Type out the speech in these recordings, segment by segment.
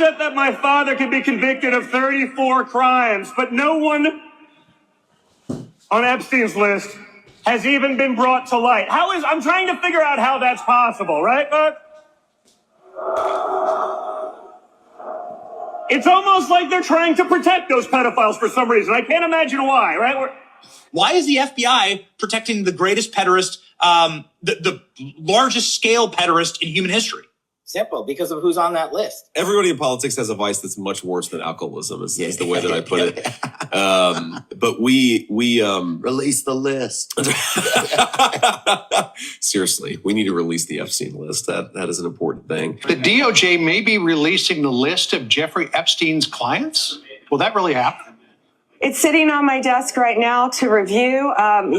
it that my father can be convicted of 34 crimes, but no one on Epstein's list has even been brought to light? I'm trying to figure out how that's possible, right, Buck? It's almost like they're trying to protect those pedophiles for some reason. I can't imagine why, right? Why is the FBI protecting the greatest pederast, the largest scale pederast in human history? Simple, because of who's on that list. Everybody in politics has a vice that's much worse than alcoholism, is the way that I put it. But we release the list. Seriously, we need to release the Epstein list. That is an important thing. The DOJ may be releasing the list of Jeffrey Epstein's clients. Will that really happen? It's sitting on my desk right now to review.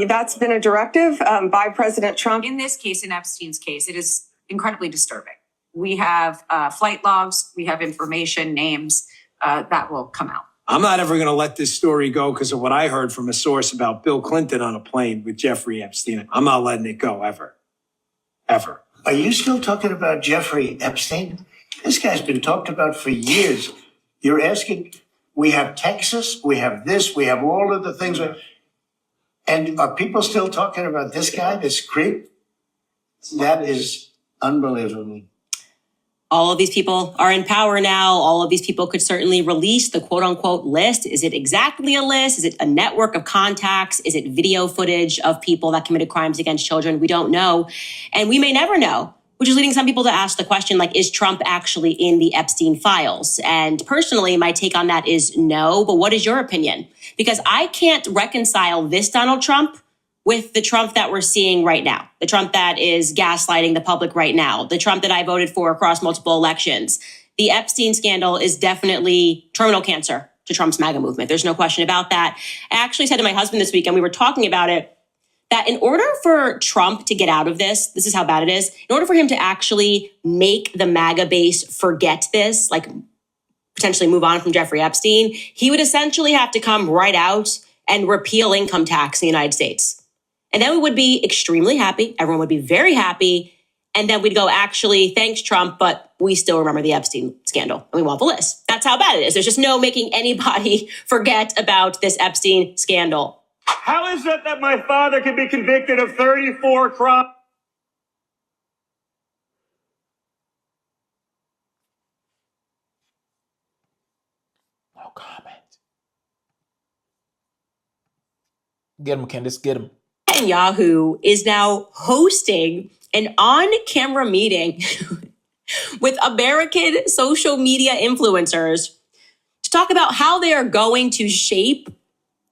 That's been a directive by President Trump. In this case, in Epstein's case, it is incredibly disturbing. We have flight logs, we have information, names that will come out. I'm not ever going to let this story go because of what I heard from a source about Bill Clinton on a plane with Jeffrey Epstein. I'm not letting it go ever. Ever. Are you still talking about Jeffrey Epstein? This guy's been talked about for years. You're asking, we have Texas, we have this, we have all of the things. And are people still talking about this guy, this creep? That is unbelievable. All of these people are in power now. All of these people could certainly release the quote unquote list. Is it exactly a list? Is it a network of contacts? Is it video footage of people that committed crimes against children? We don't know. And we may never know, which is leading some people to ask the question, like, is Trump actually in the Epstein files? And personally, my take on that is no. But what is your opinion? Because I can't reconcile this Donald Trump with the Trump that we're seeing right now, the Trump that is gaslighting the public right now, the Trump that I voted for across multiple elections. The Epstein scandal is definitely terminal cancer to Trump's MAGA movement. There's no question about that. I actually said to my husband this week, and we were talking about it, that in order for Trump to get out of this is how bad it is, in order for him to actually make the MAGA base forget this, like potentially move on from Jeffrey Epstein, he would essentially have to come right out and repeal income tax in the United States. And then we would be extremely happy. Everyone would be very happy. And then we'd go, actually, thanks, Trump, but we still remember the Epstein scandal. And we want the list. That's how bad it is. There's just no making anybody forget about this Epstein scandal. How is it that my father can be convicted of 34 crimes? No comment. Get him, Candace, get him. And Yahoo is now hosting an on-camera meeting with American social media influencers to talk about how they are going to shape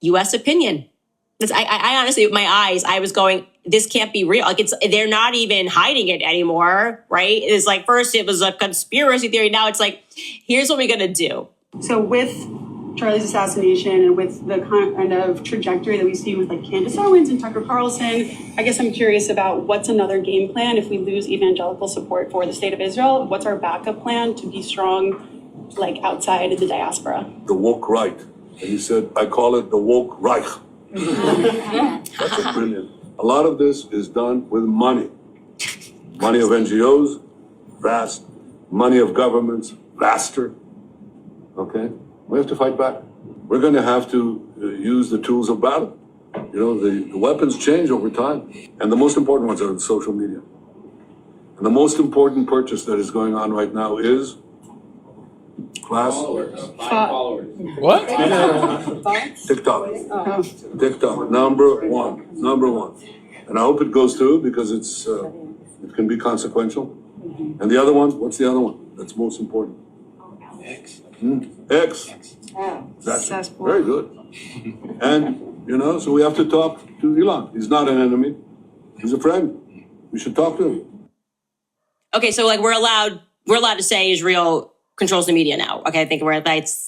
U.S. opinion. I honestly, with my eyes, I was going, this can't be real. Like, they're not even hiding it anymore, right? It's like, first it was a conspiracy theory. Now it's like, here's what we're going to do. So with Charlie's assassination and with the kind of trajectory that we see with like Candace Owens and Tucker Carlson, I guess I'm curious about what's another game plan if we lose evangelical support for the state of Israel. What's our backup plan to be strong, like outside of the diaspora? The woke right. And he said, I call it the woke Reich. That's a brilliant. A lot of this is done with money. Money of NGOs, vast. Money of governments, vaster. Okay? We have to fight back. We're going to have to use the tools of battle. You know, the weapons change over time. And the most important ones are the social media. And the most important purchase that is going on right now is class. Followers. What? TikTok. TikTok. Number one. And I hope it goes through because it can be consequential. And the other one, what's the other one that's most important? X. X. That's very good. And, you know, so we have to talk to Elon. He's not an enemy. He's a friend. We should talk to him. Okay, so like we're allowed to say Israel controls the media now. Okay, I think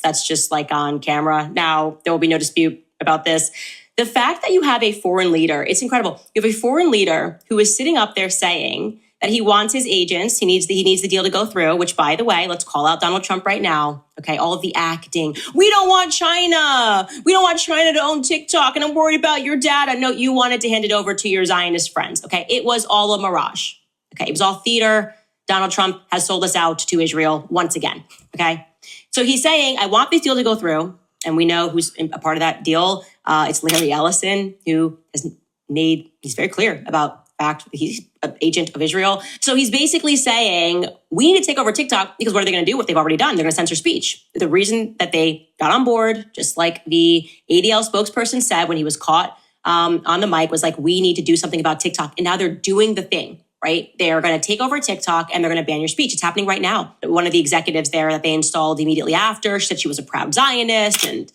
that's just like on camera. Now, there will be no dispute about this. The fact that you have a foreign leader, it's incredible. You have a foreign leader who is sitting up there saying that he wants his agents, he needs the deal to go through, which, by the way, let's call out Donald Trump right now. Okay, all of the acting. We don't want China. We don't want China to own TikTok, and I'm worried about your data. No, you wanted to hand it over to your Zionist friends. Okay, it was all a mirage. Okay, it was all theater Donald Trump has sold us out to Israel once again, okay? So he's saying, I want this deal to go through, and we know who's a part of that deal. It's Larry Ellison, who he's very clear about the fact that he's an agent of Israel. So he's basically saying, we need to take over TikTok because what are they going to do? What they've already done? They're going to censor speech. The reason that they got on board, just like the ADL spokesperson said when he was caught on the mic, was like, we need to do something about TikTok. And now they're doing the thing, right? They're going to take over TikTok and they're going to ban your speech. It's happening right now. One of the executives there that they installed immediately after, she said she was a proud Zionist and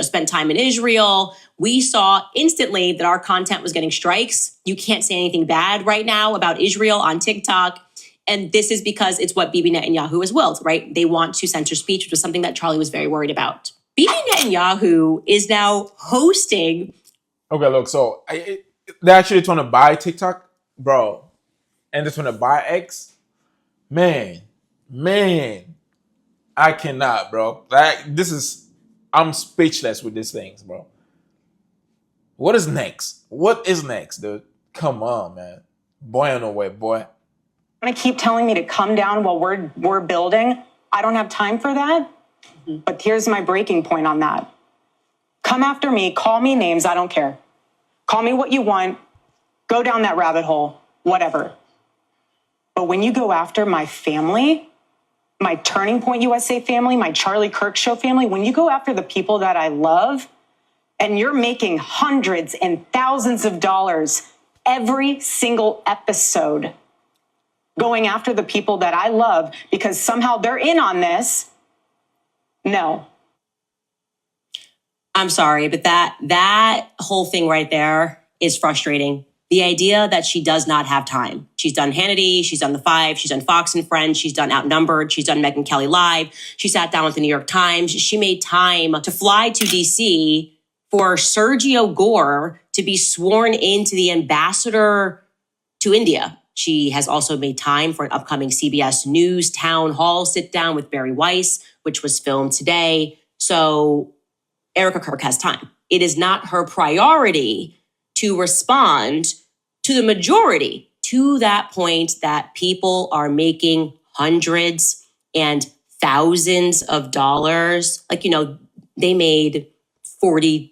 spent time in Israel. We saw instantly that our content was getting strikes. You can't say anything bad right now about Israel on TikTok. And this is because it's what Bibi Netanyahu has willed, right? They want to censor speech, which was something that Charlie was very worried about. Bibi Netanyahu is now hosting. Okay, look, so they're actually trying to buy TikTok, bro. And they're trying to buy X. Man, I cannot, bro. I'm speechless with these things, bro. What is next? What is next, dude? Come on, man. Boy on the way, boy. You're gonna keep telling me to come down while we're building. I don't have time for that. But here's my breaking point on that. Come after me, call me names, I don't care. Call me what you want, go down that rabbit hole, whatever. But when you go after my family, my Turning Point USA family, my Charlie Kirk Show family, when you go after the people that I love, and you're making hundreds and thousands of dollars every single episode going after the people that I love because somehow they're in on this, no. I'm sorry, but that whole thing right there is frustrating. The idea that she does not have time. She's done Hannity, she's done The Five, she's done Fox and Friends, she's done Outnumbered, she's done Megyn Kelly Live, she sat down with the New York Times, she made time to fly to DC for Sergio Gore to be sworn into the ambassador to India. She has also made time for an upcoming CBS News town hall sit down with Barry Weiss, which was filmed today. So Erica Kirk has time. It is not her priority to respond to the majority, to that point that people are making hundreds and thousands of dollars. Like, they made $40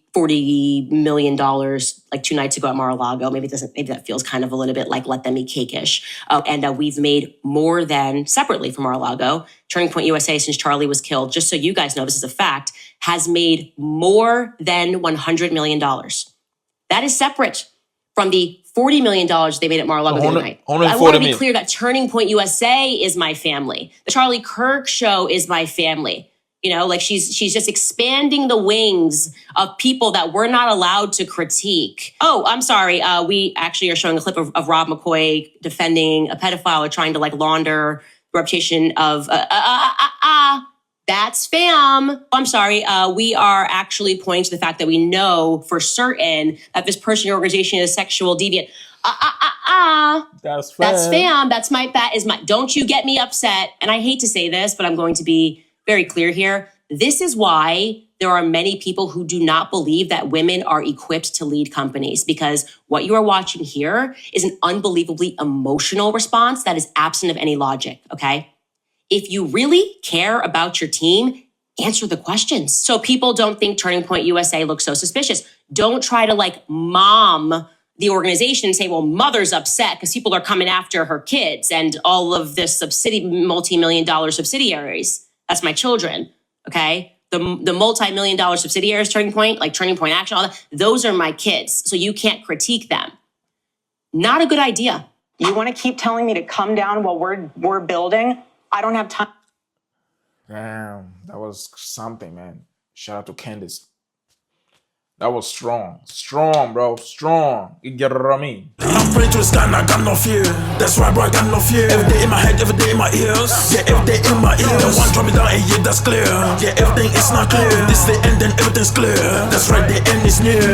million like 2 nights ago at Mar-a-Lago. Maybe that feels kind of a little bit like let them eat cake-ish. And we've made more than, separately from Mar-a-Lago, Turning Point USA, since Charlie was killed, just so you guys know, this is a fact, has made more than $100 million. That is separate from the $40 million they made at Mar-a-Lago the other night. I want to be clear that Turning Point USA is my family. The Charlie Kirk Show is my family. She's just expanding the wings of people that we're not allowed to critique. Oh, I'm sorry. We actually are showing a clip of Rob McCoy defending a pedophile or trying to launder the reputation of that's fam. I'm sorry. We are actually pointing to the fact that we know for certain that this person or organization is sexual deviant. That's fam. That's fam. That is my. Don't you get me upset. And I hate to say this, but I'm going to be very clear here. This is why there are many people who do not believe that women are equipped to lead companies, because what you are watching here is an unbelievably emotional response that is absent of any logic, okay? If you really care about your team, answer the questions. So people don't think Turning Point USA looks so suspicious. Don't try to mom the organization and say, well, mother's upset because people are coming after her kids and all of this multi-million-dollar subsidiaries. That's my children, okay? The multi-million-dollar subsidiaries, Turning Point, like Turning Point Action, all that, those are my kids. So you can't critique them. Not a good idea. You want to keep telling me to come down while we're building? I don't have time. Damn, that was something, man. Shout out to Candace. That was strong. Strong, bro. Strong. You get what I mean? I'm praying to the sky and I got no fear. That's right, bro, I got no fear. Every day in my head, every day in my ears. Yeah, every day in my ears. The one drop me down and yeah, that's clear. Yeah, everything is not clear. This is the end, then everything's clear. That's right, the end is near.